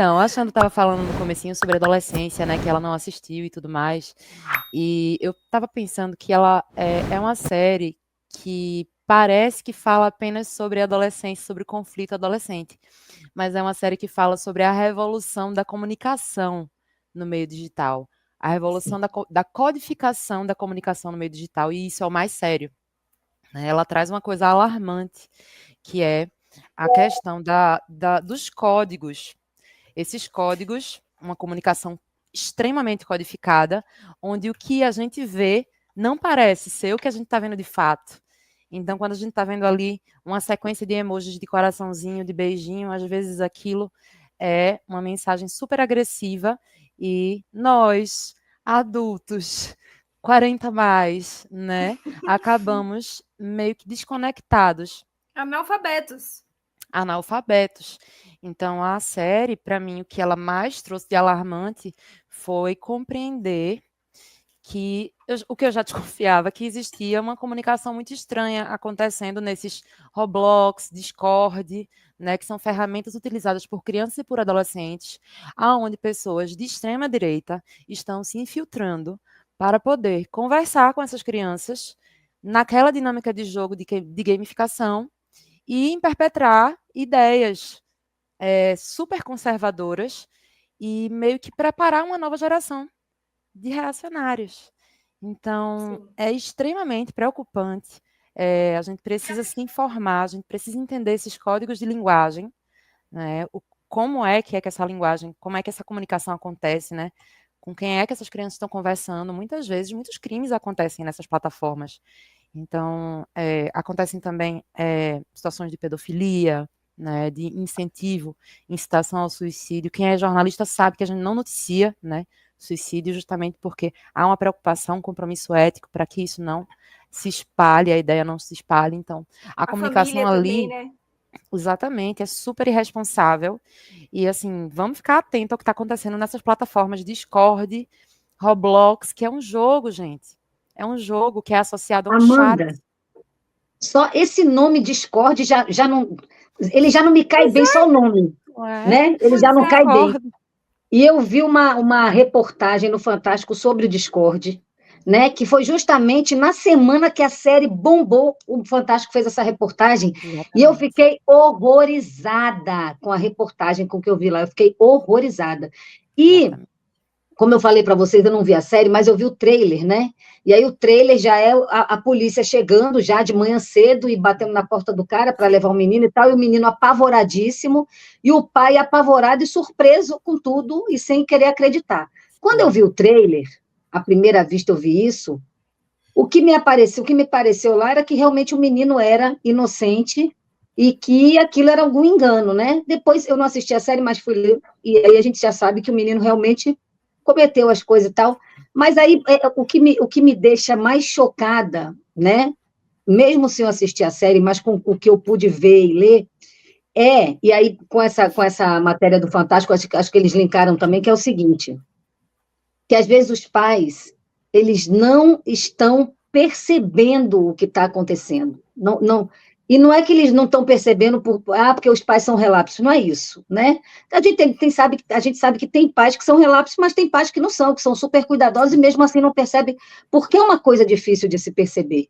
Então, a Xanda estava falando no comecinho sobre adolescência, né, que ela não assistiu e tudo mais, e eu estava pensando que ela é uma série que parece que fala apenas sobre adolescência, sobre o conflito adolescente, mas é uma série que fala sobre a revolução da comunicação no meio digital, a revolução Sim. da codificação da comunicação no meio digital, e isso é o mais sério, né? Ela traz uma coisa alarmante, que é a questão dos códigos. Esses códigos, uma comunicação extremamente codificada, onde o que a gente vê não parece ser o que a gente está vendo de fato. Então, quando a gente está vendo ali uma sequência de emojis de coraçãozinho, de beijinho, às vezes aquilo é uma mensagem super agressiva e nós, adultos, 40 mais, né, acabamos meio que desconectados, Analfabetos. analfabetos. Então, a série, para mim, o que ela mais trouxe de alarmante foi compreender o que eu já desconfiava, que existia uma comunicação muito estranha acontecendo nesses Roblox, Discord, né, que são ferramentas utilizadas por crianças e por adolescentes, aonde pessoas de extrema direita estão se infiltrando para poder conversar com essas crianças naquela dinâmica de jogo de gamificação e perpetrar ideias super conservadoras e meio que preparar uma nova geração de reacionários. Então, Sim. é extremamente preocupante. A gente precisa se informar, a gente precisa entender esses códigos de linguagem, né? Como é que essa linguagem, como é que essa comunicação acontece, né? Com quem é que essas crianças estão conversando? Muitas vezes, muitos crimes acontecem nessas plataformas. Então, acontecem também situações de pedofilia, né, de incentivo, incitação ao suicídio. Quem é jornalista sabe que a gente não noticia, né, suicídio justamente porque há uma preocupação, um compromisso ético para que isso não se espalhe, a ideia não se espalhe. Então, a comunicação família também, ali, né? exatamente, é super irresponsável. E, assim, vamos ficar atento ao que está acontecendo nessas plataformas Discord, Roblox, que é um jogo, gente. É um jogo que é associado a um chat. Amanda, só esse nome Discord já não. Ele já não me cai Pois bem, só o nome, não é? né? Ele já Pois não é. cai bem. Concordo. E eu vi uma reportagem no Fantástico sobre o Discord, né? Que foi justamente na semana que a série bombou, o Fantástico fez essa reportagem, e eu Exatamente. fiquei horrorizada com a reportagem, com o que eu vi lá. Eu fiquei horrorizada. E Exatamente. como eu falei para vocês, eu não vi a série, mas eu vi o trailer, né? E aí o trailer já é a polícia chegando já de manhã cedo e batendo na porta do cara para levar o menino e tal, e o menino apavoradíssimo, e o pai apavorado e surpreso com tudo e sem querer acreditar. Quando eu vi Sim. o trailer, à primeira vista eu vi isso, o que me pareceu lá era que realmente o menino era inocente e que aquilo era algum engano, né? Depois eu não assisti a série, mas fui ler, e aí a gente já sabe que o menino realmente cometeu as coisas e tal. Mas aí o que me deixa mais chocada, né? Mesmo sem eu assistir a série, mas com o que eu pude ver e ler, e aí com essa matéria do Fantástico, acho que eles linkaram também, que é o seguinte, que às vezes os pais, eles não estão percebendo o que está acontecendo. E não é que eles não estão percebendo porque os pais são relapsos, não é isso, né? A gente sabe que tem pais que são relapsos, mas tem pais que não são, que são super cuidadosos e mesmo assim não percebem, porque é uma coisa difícil de se perceber,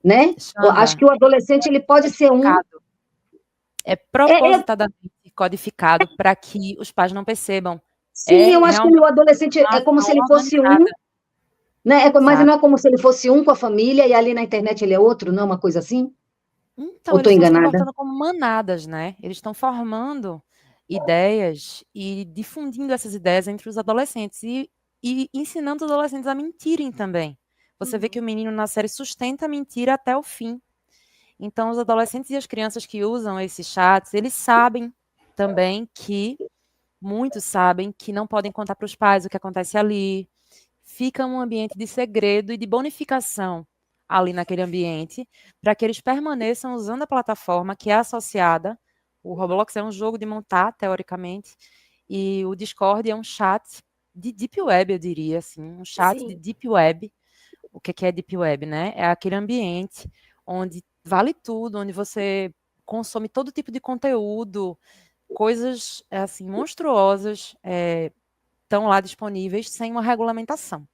né? Eu acho Xanda, que o adolescente ele pode ser um. codificado. É É, propositadamente codificado para que os pais não percebam. sim, É eu acho que o realmente adolescente uma é como se ação ele fosse um, organizada, né? Mas sabe? não é como se ele fosse um com a família e ali na internet ele é outro, não é uma coisa assim? Ou Então, eles estou estão se enganada? comportando como manadas, né? Eles estão formando ideias e difundindo essas ideias entre os adolescentes e ensinando os adolescentes a mentirem também. Você vê que o menino na série sustenta a mentira até o fim. Então, os adolescentes e as crianças que usam esses chats, eles sabem também que, muitos sabem que não podem contar para os pais o que acontece ali. Fica um ambiente de segredo e de bonificação ali naquele ambiente, para que eles permaneçam usando a plataforma que é associada. O Roblox é um jogo de montar, teoricamente, e o Discord é um chat de Deep Web, eu diria, assim, um chat de Sim. Deep Web. O que é Deep Web, né? É aquele ambiente onde vale tudo, onde você consome todo tipo de conteúdo, coisas assim monstruosas estão lá disponíveis sem uma regulamentação.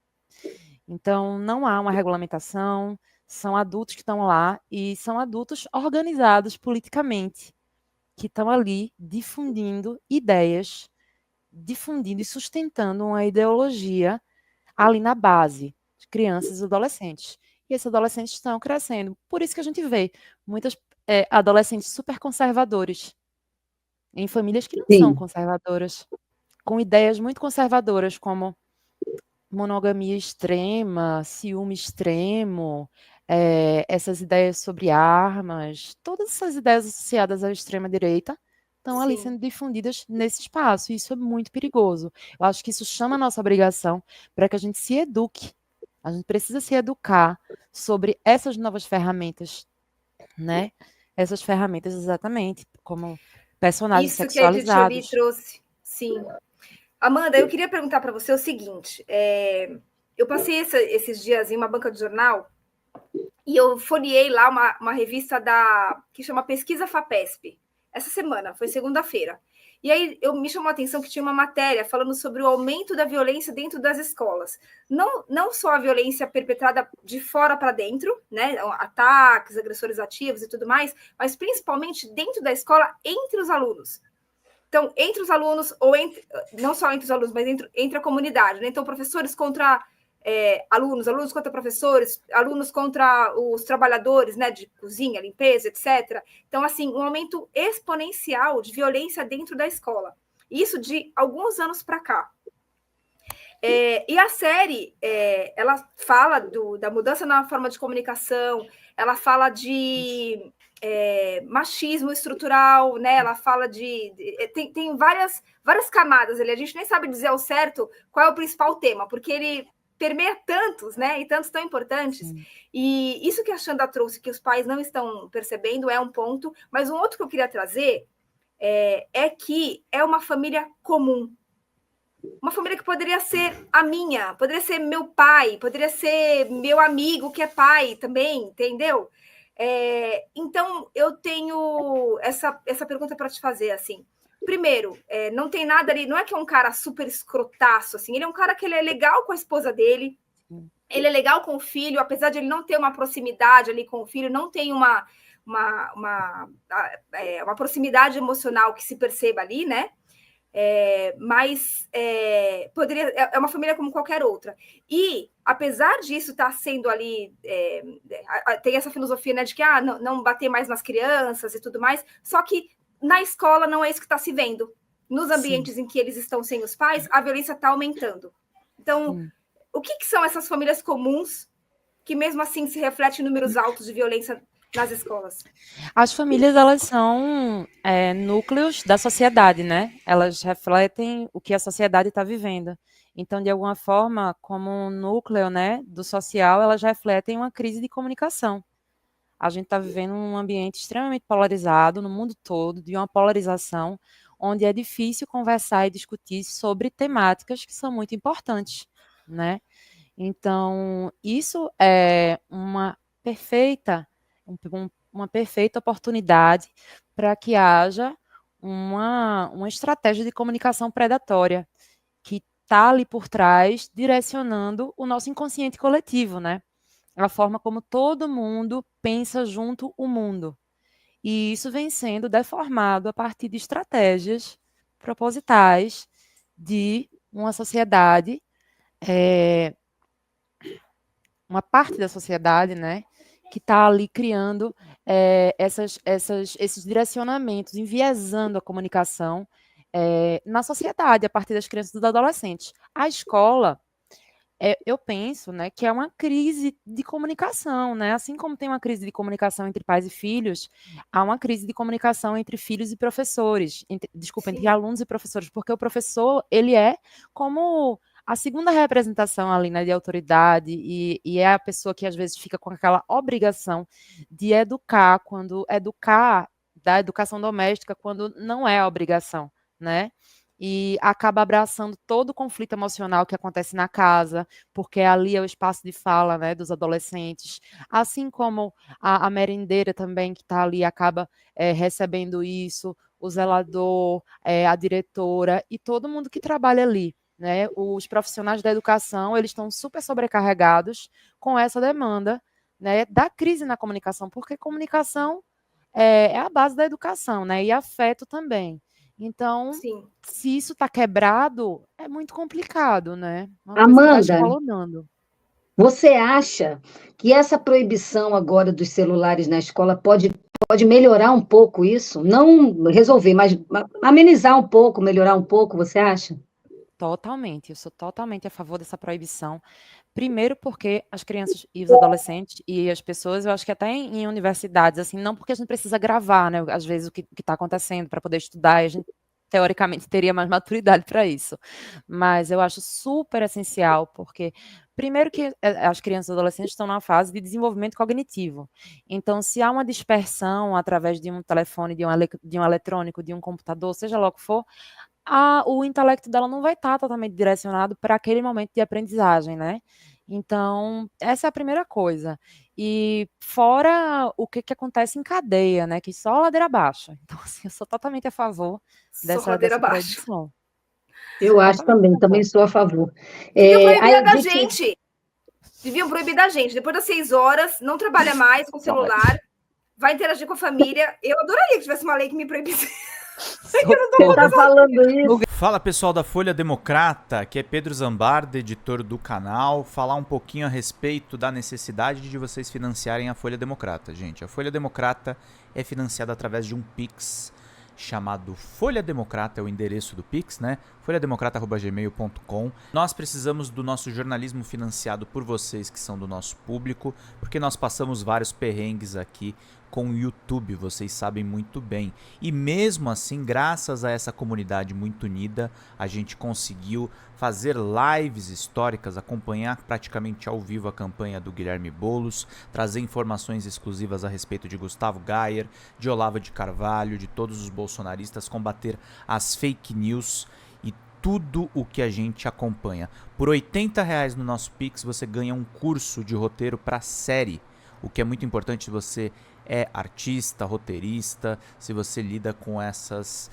Então, não há uma regulamentação, são adultos que estão lá e são adultos organizados politicamente, que estão ali difundindo ideias, difundindo e sustentando uma ideologia ali na base, de crianças e adolescentes. E esses adolescentes estão crescendo. Por isso que a gente vê muitos adolescentes super conservadores, em famílias que não são Sim, conservadoras, com ideias muito conservadoras, como monogamia extrema, ciúme extremo, essas ideias sobre armas, todas essas ideias associadas à extrema-direita estão ali Sim. sendo difundidas nesse espaço, e isso é muito perigoso. Eu acho que isso chama a nossa obrigação para que a gente se eduque. A gente precisa se educar sobre essas novas ferramentas, né? Essas ferramentas exatamente, como personagens Isso que a Edith Jolie sexualizados. trouxe, sim. Amanda, eu queria perguntar para você o seguinte: eu passei esses dias em uma banca de jornal e eu folheei lá uma revista que chama Pesquisa FAPESP. Essa semana, foi segunda-feira. E aí me chamou a atenção que tinha uma matéria falando sobre o aumento da violência dentro das escolas. Não só a violência perpetrada de fora para dentro, né? Ataques, agressores ativos e tudo mais, mas principalmente dentro da escola, entre os alunos. Então, entre os alunos, ou não só entre os alunos, mas entre a comunidade, né? Então, professores contra alunos, alunos contra professores, alunos contra os trabalhadores, né, de cozinha, limpeza, etc. Então, assim, um aumento exponencial de violência dentro da escola. Isso de alguns anos para cá. E a série, ela fala da mudança na forma de comunicação, ela fala de machismo estrutural, né? Ela fala tem várias camadas ali. A gente nem sabe dizer ao certo qual é o principal tema, porque ele permeia tantos, né? E tantos tão importantes. Sim. E isso que a Xanda trouxe, que os pais não estão percebendo, é um ponto. Mas um outro que eu queria trazer é que é uma família comum. Uma família que poderia ser a minha, poderia ser meu pai, poderia ser meu amigo que é pai também, entendeu? Então, eu tenho essa pergunta para te fazer, assim. Primeiro, não tem nada ali, não é que é um cara super escrotaço, assim, ele é um cara que ele é legal com a esposa dele, ele é legal com o filho, apesar de ele não ter uma proximidade ali com o filho, não tem uma proximidade emocional que se perceba ali, né? Mas poderia é uma família como qualquer outra. E, apesar disso estar sendo ali, tem essa filosofia, né, de que não bater mais nas crianças e tudo mais, só que na escola não é isso que está se vendo. Nos ambientes em que eles estão sem os pais, a violência está aumentando. Então, o que são essas famílias comuns que, mesmo assim, se refletem em números altos de violência nas escolas? As famílias, elas são núcleos da sociedade, né? Elas refletem o que a sociedade está vivendo. Então, de alguma forma, como um núcleo, né, do social, elas refletem uma crise de comunicação. A gente está vivendo um ambiente extremamente polarizado no mundo todo, de uma polarização, onde é difícil conversar e discutir sobre temáticas que são muito importantes, né? Então, isso é uma perfeita oportunidade para que haja uma estratégia de comunicação predatória que está ali por trás, direcionando o nosso inconsciente coletivo, né? A forma como todo mundo pensa junto o mundo. E isso vem sendo deformado a partir de estratégias propositais de uma sociedade, uma parte da sociedade, né, que está ali criando esses direcionamentos, enviesando a comunicação na sociedade, a partir das crianças e dos adolescentes. A escola, eu penso, né, que é uma crise de comunicação, né? Assim como tem uma crise de comunicação entre pais e filhos, há uma crise de comunicação entre filhos e professores, entre alunos e professores, porque o professor, ele é como a segunda representação ali, né, de autoridade, e é a pessoa que às vezes fica com aquela obrigação de educar, quando educar da educação doméstica, quando não é a obrigação, né? E acaba abraçando todo o conflito emocional que acontece na casa, porque ali é o espaço de fala, né, dos adolescentes, assim como a merendeira também que está ali acaba recebendo isso, o zelador, a diretora e todo mundo que trabalha ali, né? Os profissionais da educação, eles estão super sobrecarregados com essa demanda, né, da crise na comunicação, porque comunicação é a base da educação, né? E afeto também. Então, Sim. se isso está quebrado, é muito complicado, né? Uma coisa que vai Amanda, escalonando. você acha que essa proibição agora dos celulares na escola pode melhorar um pouco isso? Não resolver, mas amenizar um pouco, melhorar um pouco, você acha? Totalmente, eu sou totalmente a favor dessa proibição. Primeiro porque as crianças e os adolescentes e as pessoas, eu acho que até em universidades, assim, não porque a gente precisa gravar, né, às vezes o que está acontecendo para poder estudar, e a gente teoricamente teria mais maturidade para isso. Mas eu acho super essencial, porque primeiro que as crianças e adolescentes estão numa fase de desenvolvimento cognitivo. Então, se há uma dispersão através de um telefone, de um eletrônico, de um computador, seja lá o que for, o intelecto dela não vai estar totalmente direcionado para aquele momento de aprendizagem, né? Então, essa é a primeira coisa. E fora o que acontece em cadeia, né? Que só ladeira abaixo. Então, assim, eu sou totalmente a favor Só ladeira dessa abaixo. proibição. Eu acho Totalmente a também favor. sou a favor. Deviam proibir Aí a a da gente, gente. Deviam proibir da gente. Depois das 6 horas, não trabalha mais com celular, vai interagir com a família. Eu adoraria que tivesse uma lei que me proibisse. você está falando isso. Fala pessoal da Folha Democrata, aqui é Pedro Zambarda, editor do canal, falar um pouquinho a respeito da necessidade de vocês financiarem a Folha Democrata, gente. A Folha Democrata é financiada através de um Pix chamado Folha Democrata, é o endereço do Pix, né? folhademocrata@gmail.com. Nós precisamos do nosso jornalismo financiado por vocês que são do nosso público, porque nós passamos vários perrengues aqui com o YouTube, vocês sabem muito bem. E mesmo assim, graças a essa comunidade muito unida, a gente conseguiu fazer lives históricas, acompanhar praticamente ao vivo a campanha do Guilherme Boulos, trazer informações exclusivas a respeito de Gustavo Gayer, de Olavo de Carvalho, de todos os bolsonaristas, combater as fake news e tudo o que a gente acompanha. Por R$80 no nosso Pix, você ganha um curso de roteiro para série, o que é muito importante se você é artista, roteirista, se você lida com essas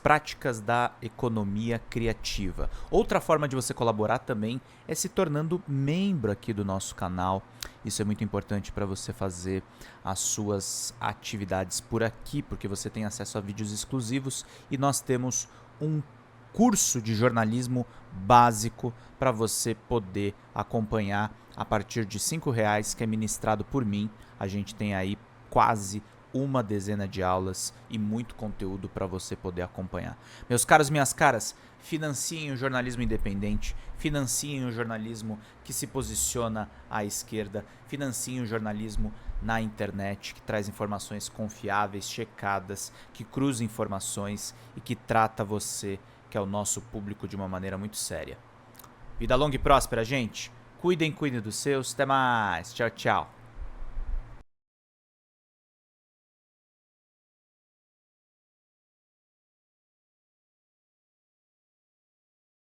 práticas da economia criativa. Outra forma de você colaborar também é se tornando membro aqui do nosso canal. Isso é muito importante para você fazer as suas atividades por aqui, porque você tem acesso a vídeos exclusivos e nós temos um curso de jornalismo básico para você poder acompanhar a partir de R$5, que é ministrado por mim. A gente tem aí quase uma dezena de aulas e muito conteúdo para você poder acompanhar. Meus caros, minhas caras, financiem o jornalismo independente, financiem o jornalismo que se posiciona à esquerda, financiem o jornalismo na internet, que traz informações confiáveis, checadas, que cruza informações e que trata você, que é o nosso público, de uma maneira muito séria. Vida longa e próspera, gente. Cuidem dos seus. Até mais. Tchau, tchau.